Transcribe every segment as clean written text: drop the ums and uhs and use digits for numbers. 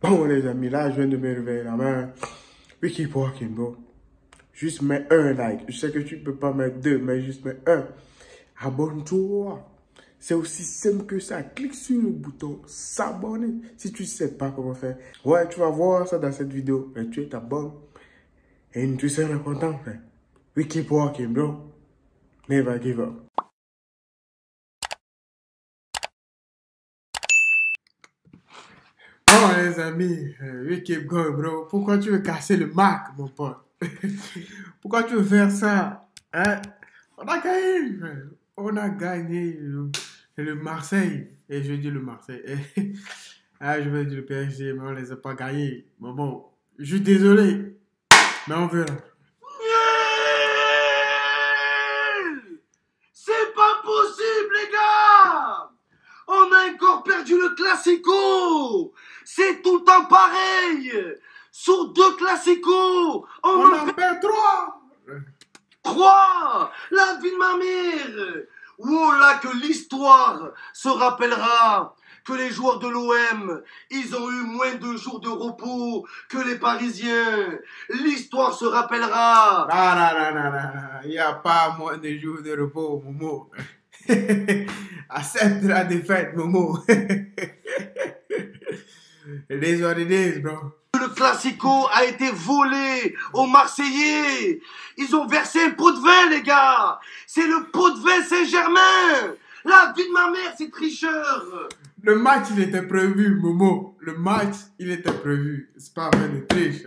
Bon, les amis, là, je viens de me réveiller la main. We keep walking, bro. Juste mets un like. Je sais que tu peux pas mettre deux, mais juste mets un. Abonne-toi. C'est aussi simple que ça. Clique sur le bouton s'abonner. Si tu sais pas comment faire. Ouais, tu vas voir ça dans cette vidéo. Mais tu t'abonnes. Et tu seras content, frère. We keep walking, bro. Never give up. Bon, les amis, we keep going, bro. Pourquoi tu veux casser le Mac, mon pote? Pourquoi tu veux faire ça? Hein? On a gagné, frère. On a gagné le Marseille. Et je dis le Marseille. Ah, je vais dire le PSG, mais on les a pas gagnés. Mais bon, je suis désolé. Mais on verra. C'est pas possible, les gars! On a encore perdu le Classico! C'est tout le temps pareil! Sur deux Classicos, On en perd trois! 3! La vie de ma mère! Oh là, que l'histoire se rappellera que les joueurs de l'OM, ils ont eu moins de jours de repos que les Parisiens. L'histoire se rappellera. Non. Il n'y a pas moins de jours de repos, Momo. Accepte la défaite, Momo. It is what it is, bro. Le Classico a été volé aux Marseillais. Ils ont versé un pot de vin, les gars. C'est le pot de vin Saint-Germain. La vie de ma mère, c'est tricheur. Le match, il était prévu, Momo. Le match, il était prévu. C'est pas vrai de triche.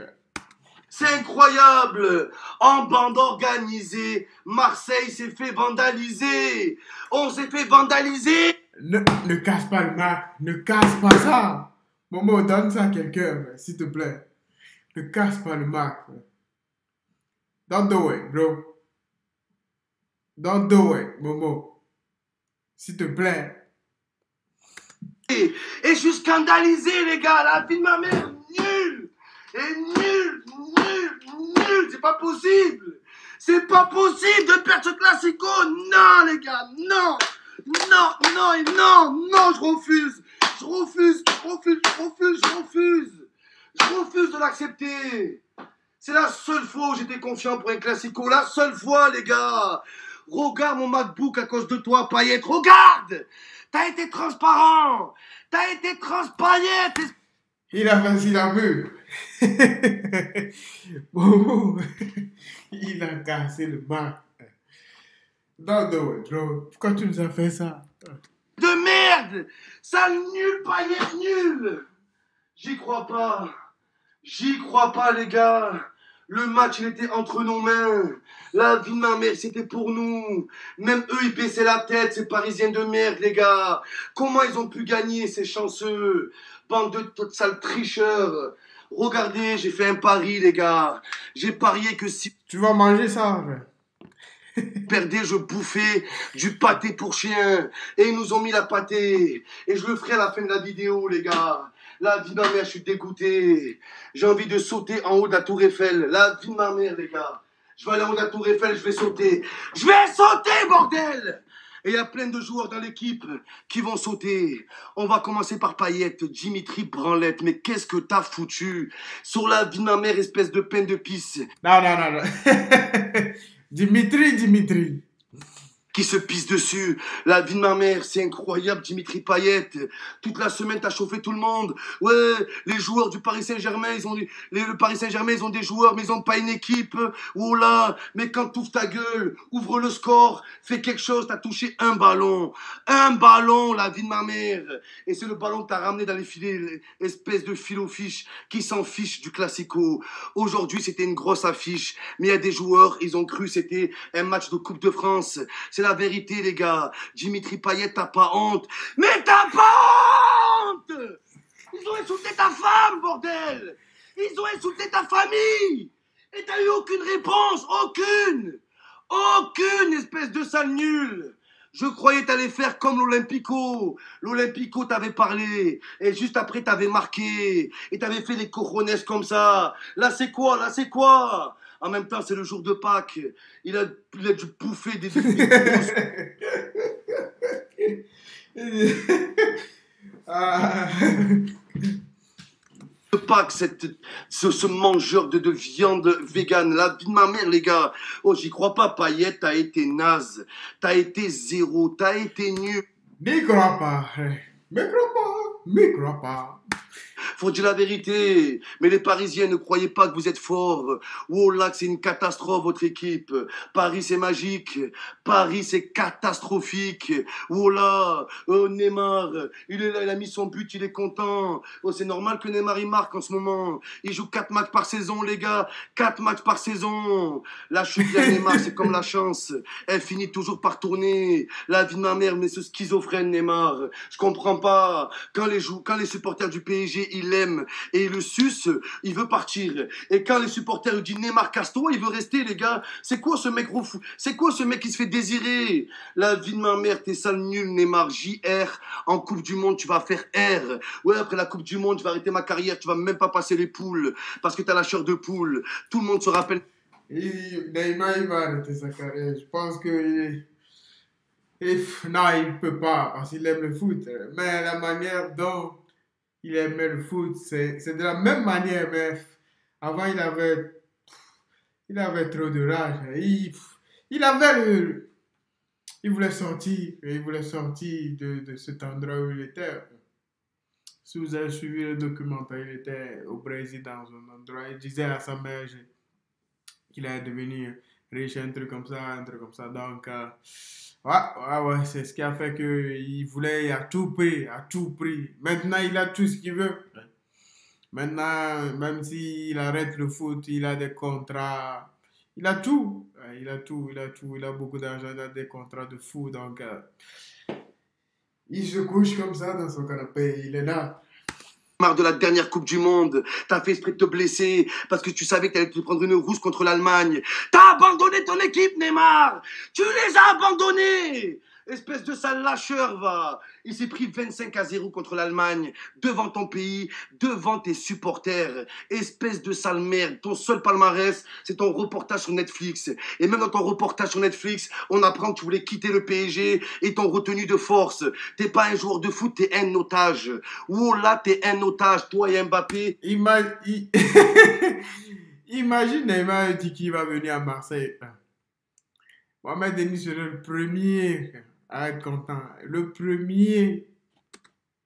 C'est incroyable. En bande organisée, Marseille s'est fait vandaliser. On s'est fait vandaliser. Ne casse pas le match. Ne casse pas ça. Momo, donne ça à quelqu'un, s'il te plaît. Ne casse pas le match. Don't do it, bro. Don't do it, Momo. S'il te plaît. Et je suis scandalisé, les gars. La vie de ma mère, nul. Et nul. C'est pas possible. C'est pas possible de perdre ce Classico. Non, les gars, non. Non, je refuse. Je refuse de l'accepter. C'est la seule fois où j'étais confiant pour un Classico. La seule fois, les gars. Regarde mon MacBook à cause de toi, Payet. Regarde. T'as été transparent. Il a facile à vu. Momo, il a cassé le match. Don't do it, bro. Pourquoi tu nous as fait ça? De merde. Sale nul, Payet, nul. J'y crois pas, les gars. Le match, il était entre nos mains. La vie de ma mère, c'était pour nous. Même eux, ils baissaient la tête, ces Parisiens de merde, les gars. Comment ils ont pu gagner, ces chanceux? Bande de sales tricheurs. Regardez, j'ai fait un pari, les gars. J'ai parié que si Tu vas manger ça, frère. je perdais, je bouffais du pâté pour chien. Et ils nous ont mis la pâté. Et je le ferai à la fin de la vidéo, les gars. La vie de ma mère, je suis dégoûté. J'ai envie de sauter en haut de la tour Eiffel. La vie de ma mère, les gars. Je vais aller en haut de la tour Eiffel, je vais sauter. Je vais sauter, bordel! Et il y a plein de joueurs dans l'équipe qui vont sauter. On va commencer par Payet, Dimitri Branlette. Mais qu'est-ce que t'as foutu? Sur la vie de ma mère, espèce de peine de pisse. Non. Dimitri. Qui se pisse dessus. La vie de ma mère, c'est incroyable, Dimitri Payet. Toute la semaine, t'as chauffé tout le monde. Ouais, les joueurs du Paris Saint-Germain, le Paris Saint-Germain, ils ont des joueurs, mais ils ont pas une équipe. Oh là, mais quand t'ouvres ta gueule, ouvre le score, fais quelque chose, t'as touché un ballon. Un ballon, la vie de ma mère. Et c'est le ballon que t'as ramené dans les filets, espèce de filofiche qui s'en fiche du Classico. Aujourd'hui, c'était une grosse affiche, mais il y a des joueurs, ils ont cru c'était un match de Coupe de France. C'est la vérité, les gars. Dimitri Payet, t'as pas honte. Mais t'as pas honte! Ils ont insulté ta femme, bordel! Ils ont insulté ta famille! Et t'as eu aucune réponse! Aucune, espèce de sale nul! Je croyais t'allais faire comme l'Olympico. L'Olympico t'avait parlé. Et juste après t'avais marqué. Et t'avais fait des cojones comme ça. Là c'est quoi? En même temps, c'est le jour de Pâques. Il a dû bouffer des Ah. Pas que ce mangeur de viande végane, la vie de ma mère, les gars. Oh, j'y crois pas, Payet, t'as été naze, t'as été zéro, t'as été nul. N'y crois pas, me crois pas, me crois pas. Faut dire la vérité. Mais les Parisiens, ne croyez pas que vous êtes forts. Oh là, c'est une catastrophe, votre équipe. Paris, c'est magique. Paris, c'est catastrophique. Oh là, oh, Neymar, il est là, il a mis son but, il est content. Oh, c'est normal que Neymar, il marque en ce moment. Il joue 4 matchs par saison, les gars. 4 matchs par saison. La chute de Neymar, c'est comme la chance. Elle finit toujours par tourner. La vie de ma mère, mais ce schizophrène, Neymar. Je comprends pas. Quand les supporters du PSG, il l'aime et il le suce, il veut partir. Et quand les supporters lui disent Neymar casse-toi, il veut rester, les gars. C'est quoi ce mec fou? C'est quoi ce mec qui se fait désirer? La vie de ma mère, t'es sale nul, Neymar. JR, en Coupe du Monde, tu vas faire R. Ouais, après la Coupe du Monde, je vais arrêter ma carrière, tu vas même pas passer les poules parce que t'as la chair de poule. Tout le monde se rappelle. Neymar, il va arrêter sa carrière. Je pense que non, il peut pas parce qu'il aime le foot. Mais la manière dont il aimait le foot, c'est de la même manière, mais avant il avait trop de rage. Il voulait sortir de cet endroit où il était. Si vous avez suivi le documentaire, il était au Brésil dans un endroit, il disait à sa mère qu'il allait devenir riche, un truc comme ça. Donc, ouais, c'est ce qui a fait qu'il voulait à tout prix. Maintenant, il a tout ce qu'il veut. Maintenant, même s'il arrête le foot, il a des contrats. Il a tout. Il a beaucoup d'argent, il a des contrats de fou. Donc, il se couche comme ça dans son canapé. Il est là. Marre de la dernière Coupe du Monde, t'as fait exprès de te blesser parce que tu savais que t'allais te prendre une rousse contre l'Allemagne. T'as abandonné ton équipe, Neymar. Tu les as abandonnés. Espèce de sale lâcheur, va. Il s'est pris 25-0 contre l'Allemagne, devant ton pays, devant tes supporters. Espèce de sale merde. Ton seul palmarès, c'est ton reportage sur Netflix. Et même dans ton reportage sur Netflix, on apprend que tu voulais quitter le PSG et t'ont retenu de force. T'es pas un joueur de foot, t'es un otage. Oh là, t'es un otage, toi et Mbappé. Imagine Neymar dit qu'il va venir à Marseille. Mohamed Denis serait le premier à être content. Le premier.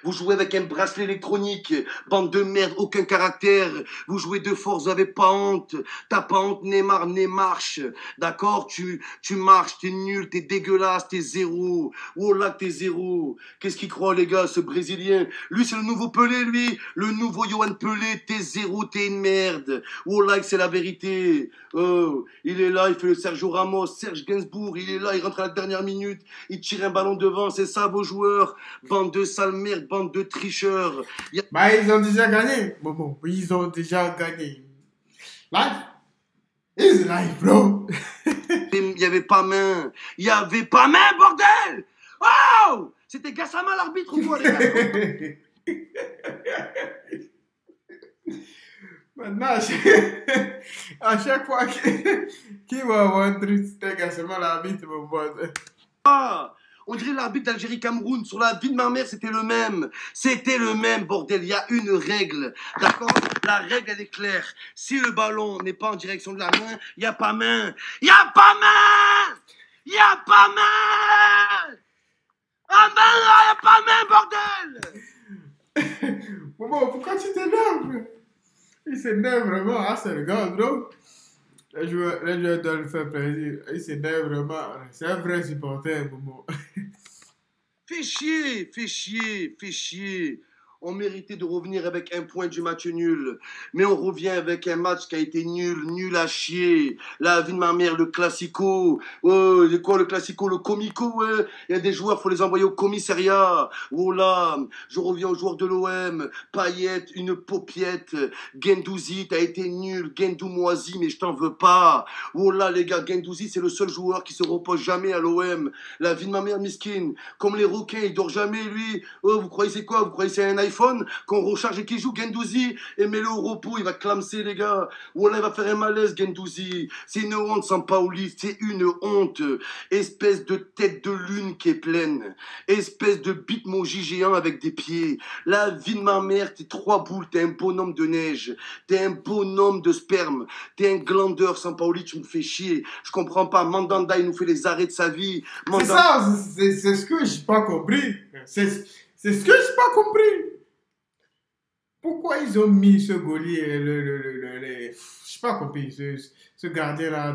Vous jouez avec un bracelet électronique, bande de merde, aucun caractère. Vous jouez de force, vous avez pas honte. T'as pas honte, Neymar, marche. D'accord, tu marches, t'es nul, t'es dégueulasse, t'es zéro. Oh là, t'es zéro. Qu'est-ce qu'il croit, les gars, ce Brésilien? Lui, c'est le nouveau Pelé, lui. Le nouveau Yohan Pelé, t'es zéro, t'es une merde. Oh là, c'est la vérité. Oh, il est là, il fait le Sergio Ramos, Serge Gainsbourg, il est là, il rentre à la dernière minute, il tire un ballon devant, c'est ça, vos joueurs. Bande de sales merdes. Bande de tricheurs. Bah, ils ont déjà gagné. Bon, ils ont déjà gagné. Life is life, bro. Il n'y avait pas main. Il n'y avait pas main, bordel. Oh, c'était Gassama l'arbitre ou quoi, les gars? Maintenant, à chaque fois qu'il va avoir un truc, c'était Gassama l'arbitre, mon bordel. On dirait l'arbitre d'Algérie-Cameroun. Sur la vie de ma mère, c'était le même. C'était le même, bordel. Il y a une règle. D'accord? La règle, elle est claire. Si le ballon n'est pas en direction de la main, il n'y a pas main. Il n'y a pas main! Il n'y a pas main! Ah ben là, il n'y a pas main, bordel! Bon, pourquoi tu t'énerves? Il s'énerve vraiment. Ah, c'est le gars, bro. Les joueurs doivent lui faire plaisir. Il s'énerve vraiment. C'est un vrai supporter, Momo. Fais chier, fais chier, fais chier. On méritait de revenir avec un point du match nul. Mais on revient avec un match qui a été nul à chier. La vie de ma mère, le classico. C'est quoi le classico? Le comico, ouais. Il y a des joueurs, faut les envoyer au commissariat. Oh là, je reviens aux joueurs de l'OM. Payet, une paupiette. Guendouzi, t'as été nul. Guendou moisi, mais je t'en veux pas. Oh là, les gars, Guendouzi, c'est le seul joueur qui se repose jamais à l'OM. La vie de ma mère, miskin. Comme les requins, il dort jamais, lui. Oh, vous croyez c'est quoi? Vous croyez c'est un iPhone, qu'on recharge et qu'il joue Guendouzi, et mets-le au repos, il va clamser, les gars. Voilà, il va faire un malaise, Guendouzi. C'est une honte, Sampaoli, c'est une honte. Espèce de tête de lune qui est pleine. Espèce de bitmoji géant avec des pieds. La vie de ma mère, t'es 3 boules, t'es un bonhomme de neige. T'es un bonhomme de sperme. T'es un glandeur, Sampaoli, tu me fais chier. Je comprends pas. Mandanda, il nous fait les arrêts de sa vie. C'est ça, c'est ce que j'ai pas compris. C'est ce que j'ai pas compris. Pourquoi ils ont mis ce Gaulier, j'ai pas compris, ce gardien-là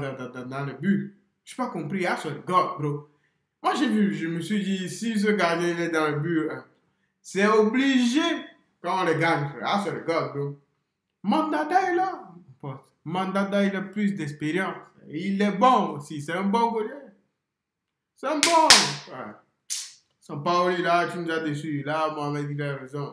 dans le but. J'ai pas compris, ah, ce gars, bro. Moi, j'ai vu, je me suis dit, si ce gardien est dans le but, c'est obligé quand on le gagne. Ah, c'est le gars, bro. Mandanda est là, mon pote. Mandanda, il a plus d'expérience. Il est bon aussi, c'est un bon Gaulier. C'est un bon. Ouais. Sampaoli, là, tu nous as déçus. Là, Mohamed, il a raison.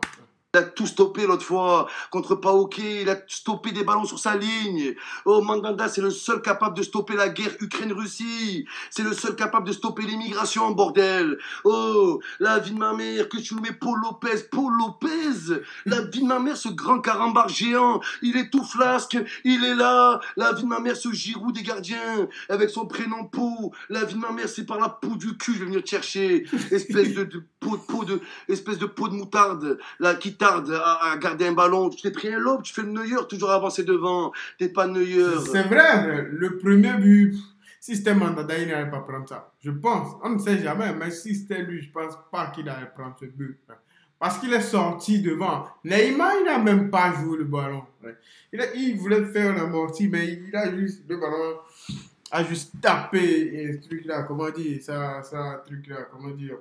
Il a tout stoppé l'autre fois contre Paoké, il a stoppé des ballons sur sa ligne. Oh, Mandanda, c'est le seul capable de stopper la guerre Ukraine-Russie. C'est le seul capable de stopper l'immigration, bordel. Oh, la vie de ma mère, que tu nous mets Paul Lopez. Paul Lopez, la vie de ma mère, ce grand carambar géant. Il est tout flasque, il est là. La vie de ma mère, ce Giroud des gardiens, avec son prénom Pau. La vie de ma mère, c'est par la peau du cul, je vais venir te chercher. Espèce espèce de peau de moutarde, là, qui tarde à garder un ballon. Tu t'es pris un lobe, tu fais le Neuer, toujours avancé devant. T'es pas Neuer. C'est vrai, le premier but, si c'était Mandanda, il n'allait pas prendre ça. Je pense, on ne sait jamais, mais si c'était lui, je pense pas qu'il allait prendre ce but. Parce qu'il est sorti devant. Neymar, il n'a même pas joué le ballon. Il voulait faire l'amorti, mais il a juste, le ballon a juste tapé et ce truc-là, comment dire, truc-là, comment dire.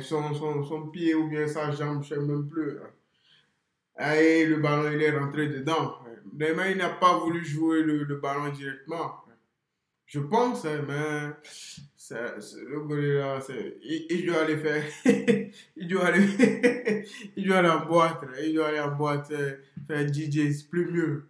Son pied ou bien sa jambe, je ne sais même plus. Et le ballon, il est rentré dedans. Neymar, il n'a pas voulu jouer le ballon directement. Je pense, mais le goal là, il doit aller faire. il doit aller en boîte. Il doit aller en boîte, faire DJ, c'est plus mieux.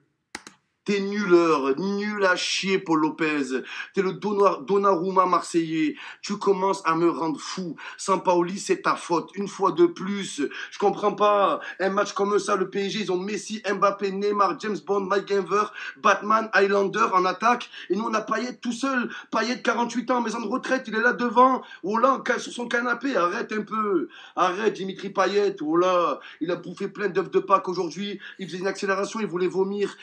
T'es nul à chier, Paul Lopez. T'es le Donnarumma marseillais. Tu commences à me rendre fou. Sampaoli, c'est ta faute. Une fois de plus. Je comprends pas. Un match comme ça, le PSG, ils ont Messi, Mbappé, Neymar, James Bond, Mike Genver, Batman, Highlander en attaque. Et nous, on a Payet tout seul. Payet, 48 ans, maison de retraite, il est là devant. Oh là, sur son canapé. Arrête un peu. Arrête, Dimitri Payet. Oh là, il a bouffé plein d'œufs de Pâques aujourd'hui. Il faisait une accélération, il voulait vomir.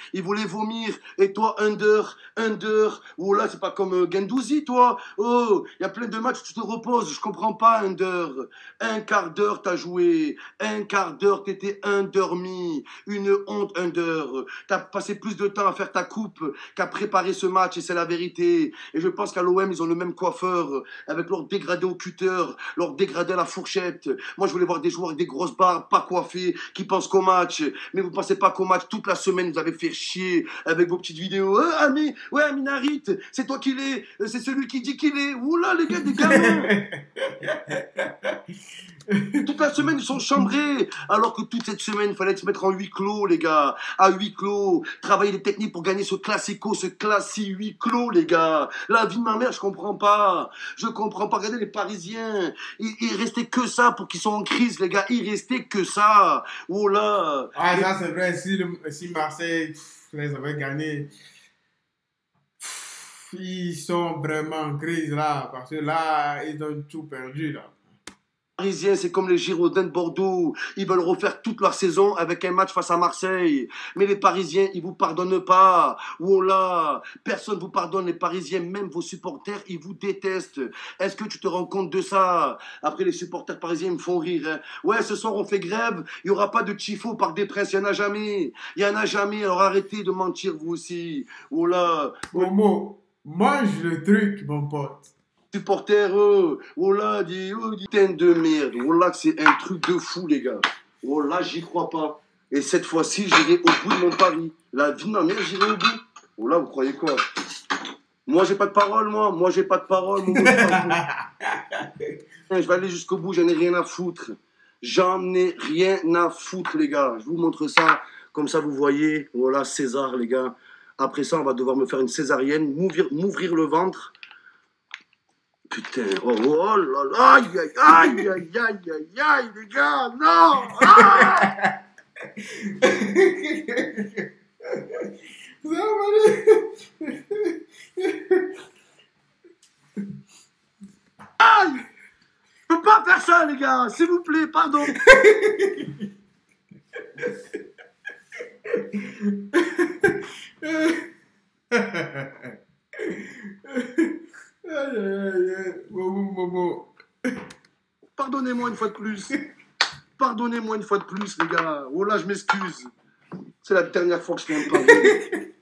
Et toi, under, oh là, c'est pas comme Guendouzi, toi. Oh, il y a plein de matchs où tu te reposes, je comprends pas, under. Un quart d'heure, t'as joué. Un quart d'heure, t'étais endormi. Une honte, under. T'as passé plus de temps à faire ta coupe qu'à préparer ce match, et c'est la vérité. Et je pense qu'à l'OM, ils ont le même coiffeur, avec leur dégradé au cutter, leur dégradé à la fourchette. Moi, je voulais voir des joueurs avec des grosses barbes, pas coiffés, qui pensent qu'au match. Mais vous pensez pas qu'au match, toute la semaine, vous avez fait chier avec vos petites vidéos. Aminarit, c'est toi qui l'es, c'est celui qui dit qu'il est. Oula, les gars, des gamins. Toute la semaine, ils sont chambrés. Alors que toute cette semaine, il fallait se mettre en huis clos, les gars. À huis clos. Travailler des techniques pour gagner ce classico, ce classi huis clos, les gars. La vie de ma mère, je comprends pas. Je comprends pas. Regardez les Parisiens. Il restait que ça pour qu'ils soient en crise, les gars. Il restait que ça. Oh là. Ah, ça, c'est vrai. Si Marseille les avait gagnés, ils sont vraiment en crise là. Parce que là, ils ont tout perdu là. Parisiens, c'est comme les Girondins de Bordeaux. Ils veulent refaire toute leur saison avec un match face à Marseille. Mais les Parisiens, ils vous pardonnent pas. Oh là, personne vous pardonne. Les Parisiens, même vos supporters, ils vous détestent. Est-ce que tu te rends compte de ça? Après, les supporters parisiens me font rire. Hein. Ouais, ce soir, on fait grève. Il n'y aura pas de tifo au Parc des Princes. Il n'y en a jamais. Il n'y en a jamais. Alors arrêtez de mentir, vous aussi. Oh là. Momo, mange le truc, mon pote. Supporters, oh là, dit tête de merde. Oh là, c'est un truc de fou, les gars. Oh là, j'y crois pas. Et cette fois-ci, j'irai au bout de mon pari. La vie de ma mère, j'irai au bout. Oh là, vous croyez quoi? Moi, j'ai pas de parole, moi. Moi, j'ai pas de parole. Je vais aller jusqu'au bout, j'en ai rien à foutre. J'en ai rien à foutre, les gars. Je vous montre ça. Comme ça, vous voyez. Voilà, César, les gars. Après ça, on va devoir me faire une césarienne, m'ouvrir le ventre. Putain, oh là là, aïe, aïe, aïe, aïe, aïe, aïe, aïe, les gars, non! Ah! Aïe! Je peux pas faire ça, les gars, s'il vous plaît, pardon. Pardonnez-moi une fois de plus. Pardonnez-moi une fois de plus, les gars. Oh là, je m'excuse. C'est la dernière fois que je viens de parler.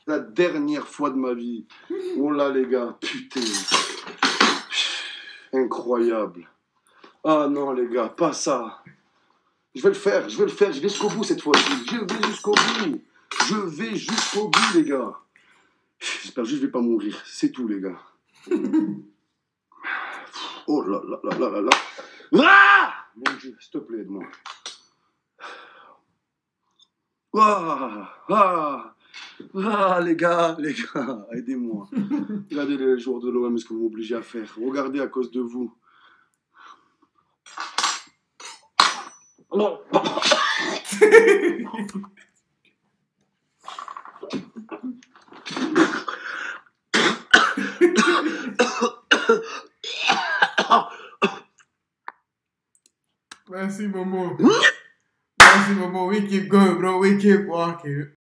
La dernière fois de ma vie. Oh là, les gars. Putain. Incroyable. Ah non, les gars, pas ça. Je vais le faire, je vais jusqu'au bout cette fois-ci. Je vais jusqu'au bout. Je vais jusqu'au bout, les gars. J'espère juste que je vais pas mourir. C'est tout, les gars. Oh là là là là là là. Ah! Mon Dieu, s'il te plaît, aide-moi. Les gars, aidez-moi. Regardez les joueurs de l'OM, ce que vous m'obligez à faire. Regardez à cause de vous. Non. Merci, Momo. Merci, Momo. We keep going, bro. We keep walking.